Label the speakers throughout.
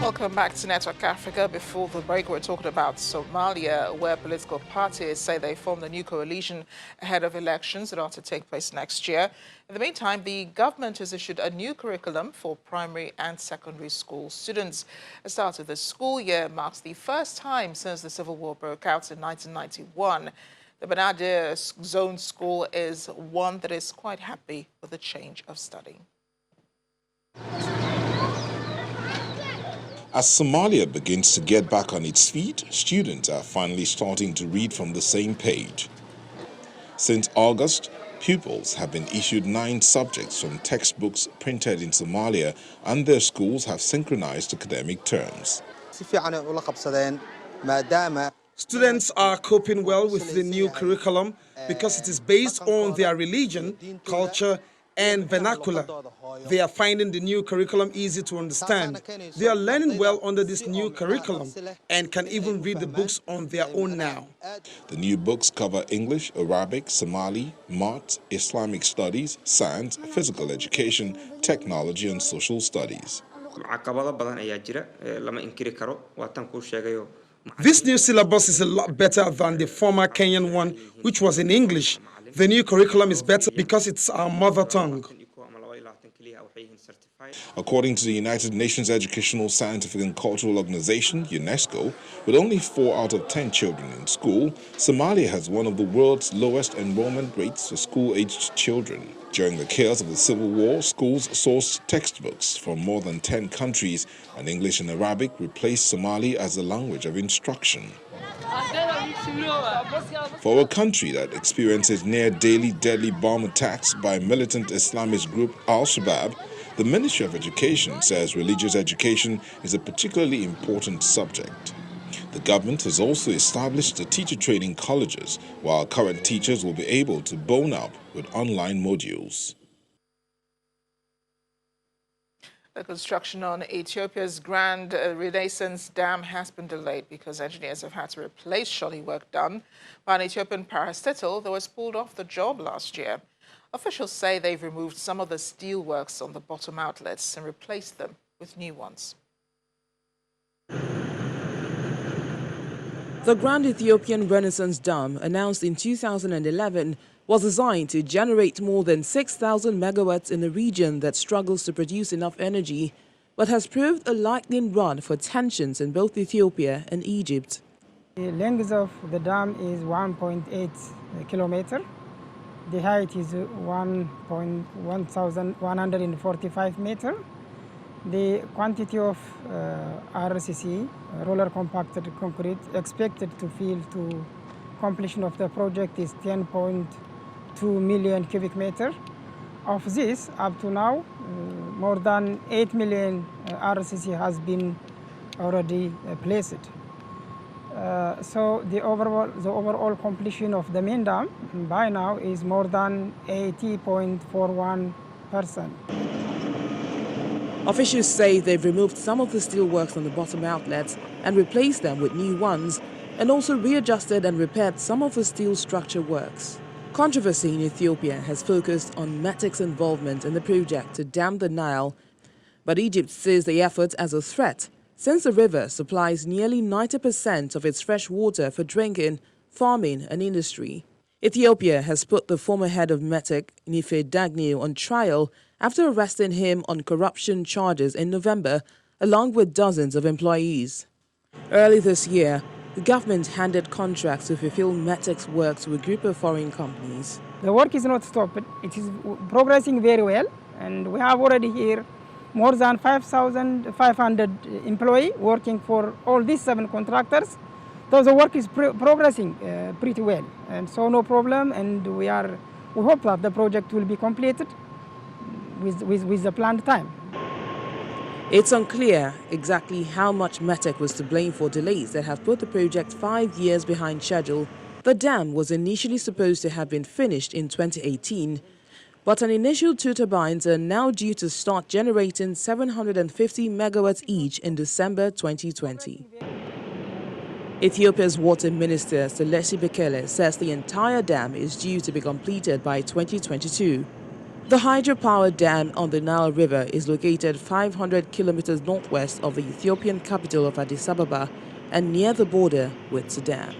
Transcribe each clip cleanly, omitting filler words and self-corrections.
Speaker 1: Welcome back to Network Africa. Before the break, we're talking about Somalia, where political parties say they formed a new coalition ahead of elections that are to take place next year. In the meantime, the government has issued a new curriculum for primary and secondary school students. The start of the school year marks the first time since the Civil War broke out in 1991. The Benadir Zone School is one that is quite happy with the change of study.
Speaker 2: As Somalia begins to get back on its feet, students are finally starting to read from the same page. Since August, pupils have been issued 9 subjects from textbooks printed in Somalia, and their schools have synchronized academic terms.
Speaker 3: Students are coping well with the new curriculum because it is based on their religion, culture, and vernacular. They are finding the new curriculum easy to understand. They are learning well under this new curriculum and can even read the books on their own now.
Speaker 2: The new books cover English, Arabic, Somali, maths, Islamic studies, science, physical education, technology, and social studies.
Speaker 3: This new syllabus is a lot better than the former Kenyan one, which was in English. The new curriculum is better because it's our mother tongue.
Speaker 2: According to the United Nations Educational, Scientific and Cultural Organization, UNESCO, with only 4 out of 10 children in school, Somalia has one of the world's lowest enrollment rates for school-aged children. During the chaos of the Civil War, schools sourced textbooks from more than 10 countries, and English and Arabic replaced Somali as the language of instruction. For a country that experiences near-daily deadly bomb attacks by militant Islamist group Al-Shabaab, the Ministry of Education says religious education is a particularly important subject. The government has also established the teacher training colleges, while current teachers will be able to bone up with online modules.
Speaker 1: The construction on Ethiopia's Grand Renaissance Dam has been delayed because engineers have had to replace shoddy work done by an Ethiopian parastatal that was pulled off the job last year. Officials say they've removed some of the steelworks on the bottom outlets and replaced them with new ones.
Speaker 4: The Grand Ethiopian Renaissance Dam, announced in 2011, was designed to generate more than 6,000 megawatts in a region that struggles to produce enough energy, but has proved a lightning rod for tensions in both Ethiopia and Egypt.
Speaker 5: The length of the dam is 1.8 kilometers. The height is 1,145 meters. The quantity of RCC, roller compacted concrete, expected to fill to completion of the project is 10.2 million cubic meters. Of this, up to now, more than 8 million RCC has been already placed. So the overall completion of the main dam by now is more than 80.41%.
Speaker 4: Officials say they've removed some of the steelworks on the bottom outlets and replaced them with new ones, and also readjusted and repaired some of the steel structure works. Controversy in Ethiopia has focused on METEC's involvement in the project to dam the Nile, but Egypt sees the effort as a threat, since the river supplies nearly 90% of its fresh water for drinking, farming and industry. Ethiopia has put the former head of METEC, Nife Dagnew, on trial after arresting him on corruption charges in November, along with dozens of employees. Early this year, the government handed contracts to fulfill METEC's work to a group of foreign companies.
Speaker 5: The work is not stopped. It is progressing very well, and we have already here more than 5,500 employees working for all these 7 contractors. So the work is progressing pretty well, and so no problem, and we hope that the project will be completed with the planned time.
Speaker 4: It's unclear exactly how much METEC was to blame for delays that have put the project 5 years behind schedule. The dam was initially supposed to have been finished in 2018, but an initial 2 turbines are now due to start generating 750 megawatts each in December 2020. Ethiopia's water minister, Selesi Bekele, says the entire dam is due to be completed by 2022. The hydropower dam on the Nile River is located 500 kilometers northwest of the Ethiopian capital of Addis Ababa and near the border with Sudan.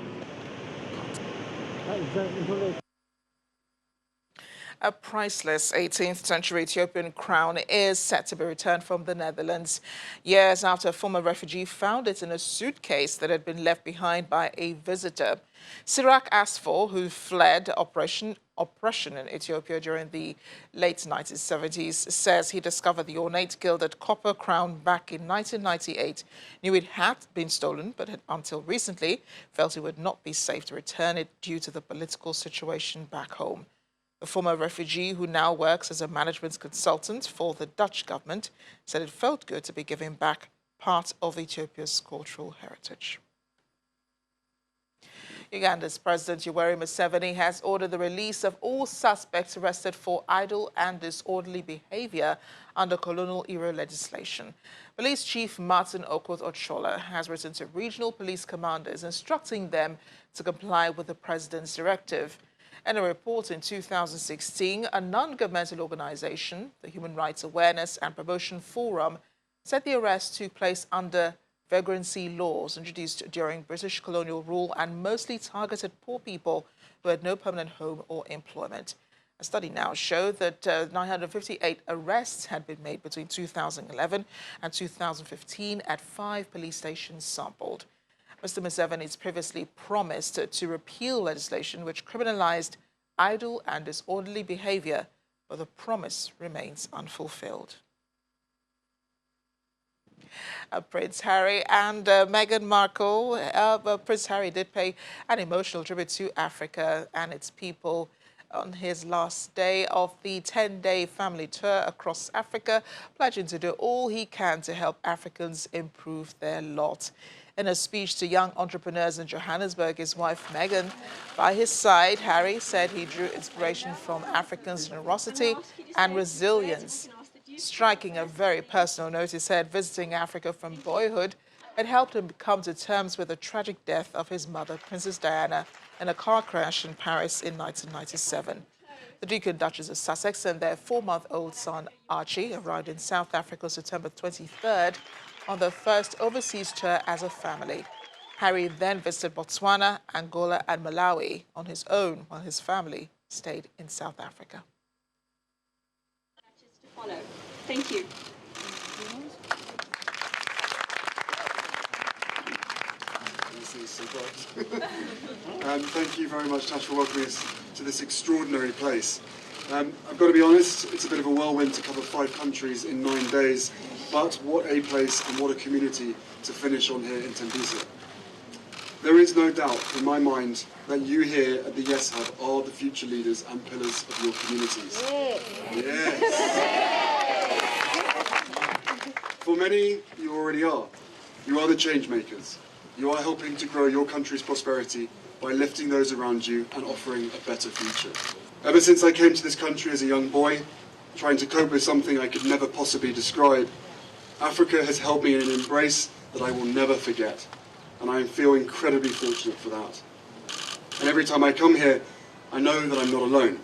Speaker 1: A priceless 18th century Ethiopian crown is set to be returned from the Netherlands years after a former refugee found it in a suitcase that had been left behind by a visitor. Sirak Asfor, who fled oppression in Ethiopia during the late 1970s, says he discovered the ornate gilded copper crown back in 1998, knew it had been stolen, but had until recently felt it would not be safe to return it due to the political situation back home. The former refugee, who now works as a management consultant for the Dutch government, said it felt good to be giving back part of Ethiopia's cultural heritage. Uganda's President Yoweri Museveni has ordered the release of all suspects arrested for idle and disorderly behavior under colonial-era legislation. Police Chief Martin Okoth-Ochola has written to regional police commanders instructing them to comply with the president's directive. In a report in 2016, a non-governmental organization, the Human Rights Awareness and Promotion Forum, said the arrest took place under vagrancy laws introduced during British colonial rule and mostly targeted poor people who had no permanent home or employment. A study now showed that 958 arrests had been made between 2011 and 2015 at 5 police stations sampled. Mr. Museveni has previously promised to repeal legislation which criminalized idle and disorderly behavior, but the promise remains unfulfilled. Prince Harry and Meghan Markle. Prince Harry did pay an emotional tribute to Africa and its people on his last day of the 10-day family tour across Africa, pledging to do all he can to help Africans improve their lot. In a speech to young entrepreneurs in Johannesburg, his wife Meghan, by his side, Harry said he drew inspiration from Africans' generosity and resilience. Striking a very personal note, he said visiting Africa from boyhood had helped him come to terms with the tragic death of his mother, Princess Diana, in a car crash in Paris in 1997. The Duke and Duchess of Sussex and their 4-month-old son, Archie, arrived in South Africa September 23rd on their first overseas tour as a family. Harry then visited Botswana, Angola and Malawi on his own while his family stayed in South Africa.
Speaker 6: Thank you.
Speaker 7: Thank you very much, Tash, for welcoming us to this extraordinary place. I've got to be honest, it's a bit of a whirlwind to cover 5 countries in 9 days, but what a place and what a community to finish on here in Tembisa. There is no doubt in my mind that you here at the Yes Hub are the future leaders and pillars of your communities. Yes. For many, you already are. You are the change makers. You are helping to grow your country's prosperity by lifting those around you and offering a better future. Ever since I came to this country as a young boy, trying to cope with something I could never possibly describe, Africa has held me in an embrace that I will never forget, and I feel incredibly fortunate for that. And every time I come here, I know that I'm not alone.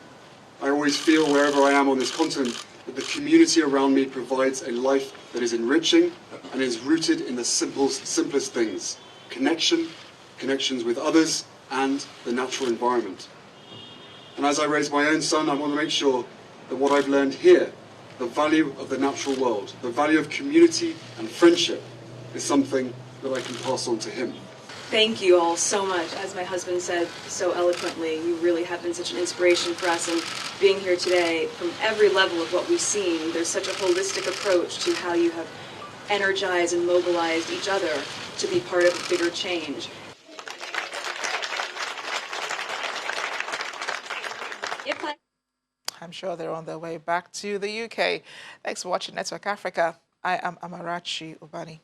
Speaker 7: I always feel wherever I am on this continent that the community around me provides a life that is enriching and is rooted in the simplest things: connections with others, and the natural environment. And as I raise my own son, I want to make sure that what I've learned here, the value of the natural world, the value of community and friendship, is something that I can pass on to him.
Speaker 6: Thank you all so much. As my husband said so eloquently, you really have been such an inspiration for us, and being here today, from every level of what we've seen, there's such a holistic approach to how you have energized and mobilized each other to be part of a bigger change.
Speaker 1: I'm sure they're on their way back to the UK. Thanks for watching Network Africa. I am Amarachi Ubani.